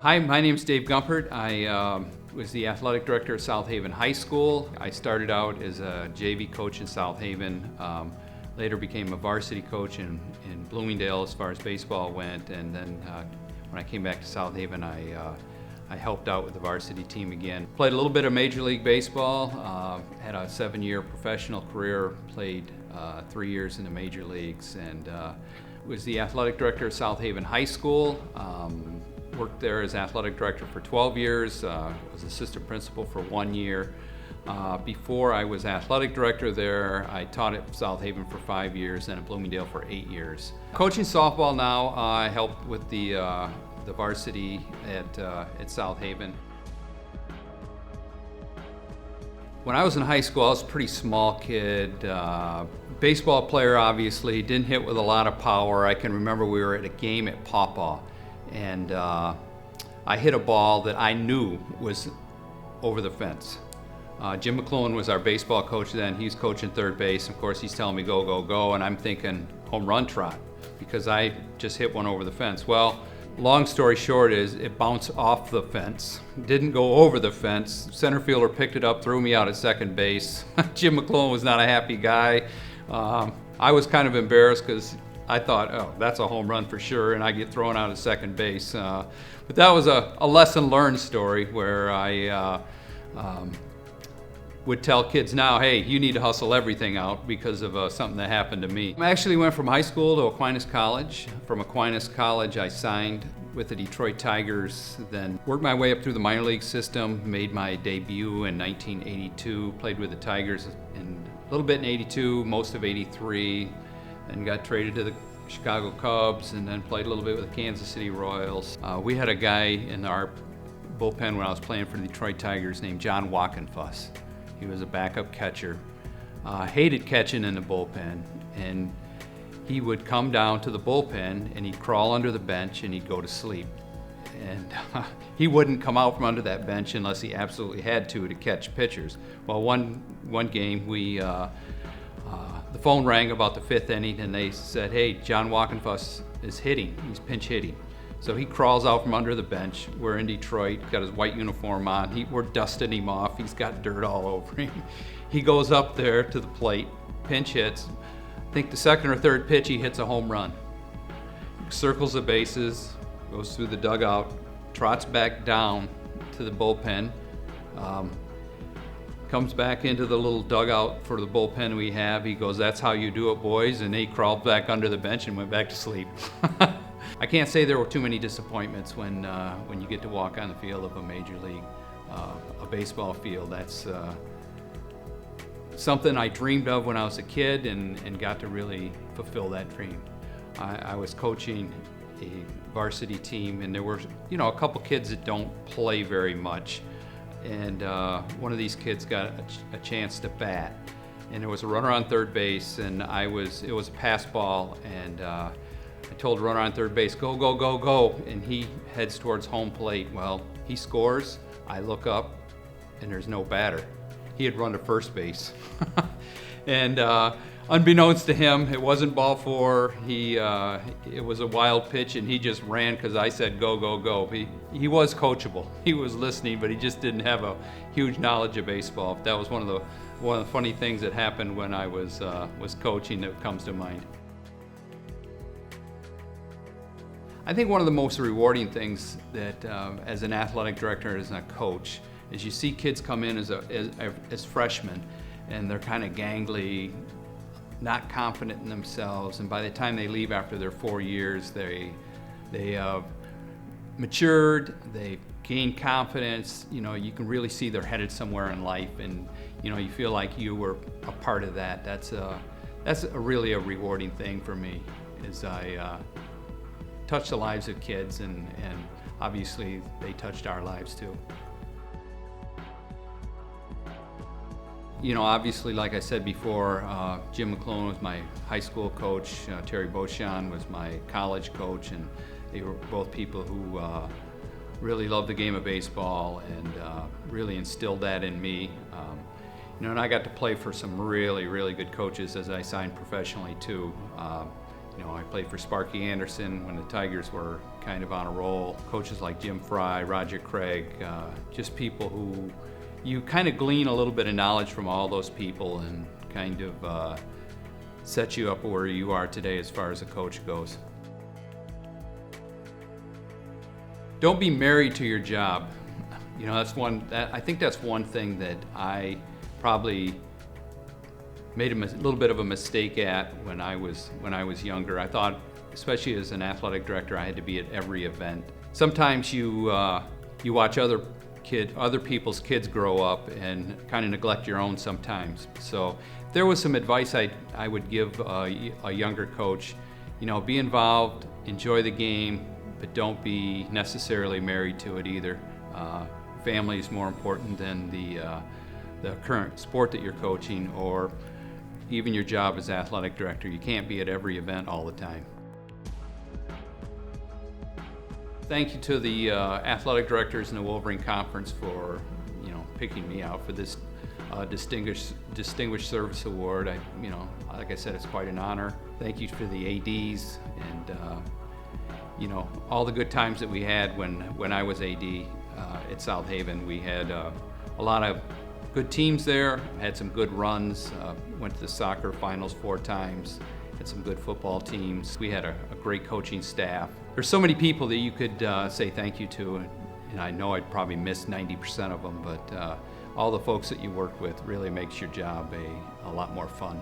Hi, my name is Dave Gumpert. I was the athletic director at South Haven High School. I started out as a JV coach in South Haven, later became a varsity coach in Bloomingdale as far as baseball went, and then when I came back to South Haven, I helped out with the varsity team again. Played a little bit of Major League Baseball, had a 7-year professional career, played 3 years in the major leagues, and was the athletic director at South Haven High School. Worked there as athletic director for 12 years, was assistant principal for 1 year. Before I was athletic director there, I taught at South Haven for 5 years and at Bloomingdale for 8 years. Coaching softball now, I help with the varsity at South Haven. When I was in high school, I was a pretty small kid. Baseball player, obviously, didn't hit with a lot of power. I can remember we were at a game at Pawpaw, and I hit a ball that I knew was over the fence. Jim McClellan was our baseball coach then. He's coaching third base. Of course, he's telling me go, go, go, and I'm thinking home run trot because I just hit one over the fence. Well, long story short is it bounced off the fence, didn't go over the fence. Center fielder picked it up, threw me out at second base. Jim McClellan was not a happy guy. I was kind of embarrassed because I thought, oh, that's a home run for sure, and I get thrown out at second base. But that was a lesson learned story where I would tell kids now, hey, you need to hustle everything out because of something that happened to me. I actually went from high school to Aquinas College. From Aquinas College, I signed with the Detroit Tigers, then worked my way up through the minor league system, made my debut in 1982, played with the Tigers in a little bit in 82, most of 83, and got traded to the Chicago Cubs, and then played a little bit with the Kansas City Royals. We had a guy in our bullpen when I was playing for the Detroit Tigers named John Walkenfuss. He was a backup catcher. Hated catching in the bullpen, and he would come down to the bullpen and he'd crawl under the bench and he'd go to sleep. And he wouldn't come out from under that bench unless he absolutely had to catch pitchers. Well, one game the phone rang about the 5th inning and they said, hey, John Walkenfuss is hitting, he's pinch hitting. So he crawls out from under the bench. We're in Detroit, got his white uniform on. We're dusting him off, he's got dirt all over him. He goes up there to the plate, pinch hits. I think the second or third pitch he hits a home run. Circles the bases, goes through the dugout, trots back down to the bullpen, comes back into the little dugout for the bullpen we have. He goes, that's how you do it, boys, and he crawled back under the bench and went back to sleep. I can't say there were too many disappointments when you get to walk on the field of a major league, a baseball field. That's something I dreamed of when I was a kid and got to really fulfill that dream. I was coaching a varsity team, and there were a couple kids that don't play very much, and one of these kids got a chance to bat, and there was a runner on third base, and it was a pass ball, and I told the runner on third base, go, go, go, go, and he heads towards home plate. Well, he scores, I look up, and there's no batter. He had run to first base. And unbeknownst to him, it wasn't ball 4. It was a wild pitch, and he just ran because I said go, go, go. He was coachable. He was listening, but he just didn't have a huge knowledge of baseball. That was one of the funny things that happened when I was coaching that comes to mind. I think one of the most rewarding things that as an athletic director, as a coach, is you see kids come in as freshmen, and they're kind of gangly, not confident in themselves, and by the time they leave after their 4 years, they matured, they gained confidence. You can really see they're headed somewhere in life, and you feel like you were a part of that. That's really a rewarding thing for me, is I touch the lives of kids, and obviously they touched our lives too. Obviously, like I said before, Jim McClellan was my high school coach. Terry Beauchamp was my college coach, and they were both people who really loved the game of baseball and really instilled that in me. And I got to play for some really, really good coaches as I signed professionally too. You know, I played for Sparky Anderson when the Tigers were kind of on a roll. Coaches like Jim Fry, Roger Craig, just people who you kind of glean a little bit of knowledge from all those people and kind of set you up where you are today as far as a coach goes. Don't be married to your job. You know, I think that's one thing that I probably made a little bit of a mistake at when I was younger. I thought, especially as an athletic director, I had to be at every event. Sometimes you watch other people's kids grow up and kind of neglect your own sometimes. So if there was some advice I would give a younger coach, you know, be involved, enjoy the game, but don't be necessarily married to it either. Family is more important than the current sport that you're coaching, or even your job as athletic director. You can't be at every event all the time. Thank you to the athletic directors in the Wolverine Conference for, you know, picking me out for this distinguished service award. You know, like I said, it's quite an honor. Thank you for the ADs and you know, all the good times that we had when I was AD at South Haven. We had a lot of good teams there, had some good runs, went to the soccer finals 4 times, had some good football teams. We had a great coaching staff. There's so many people that you could say thank you to, and I know I'd probably miss 90% of them, but all the folks that you work with really makes your job a lot more fun.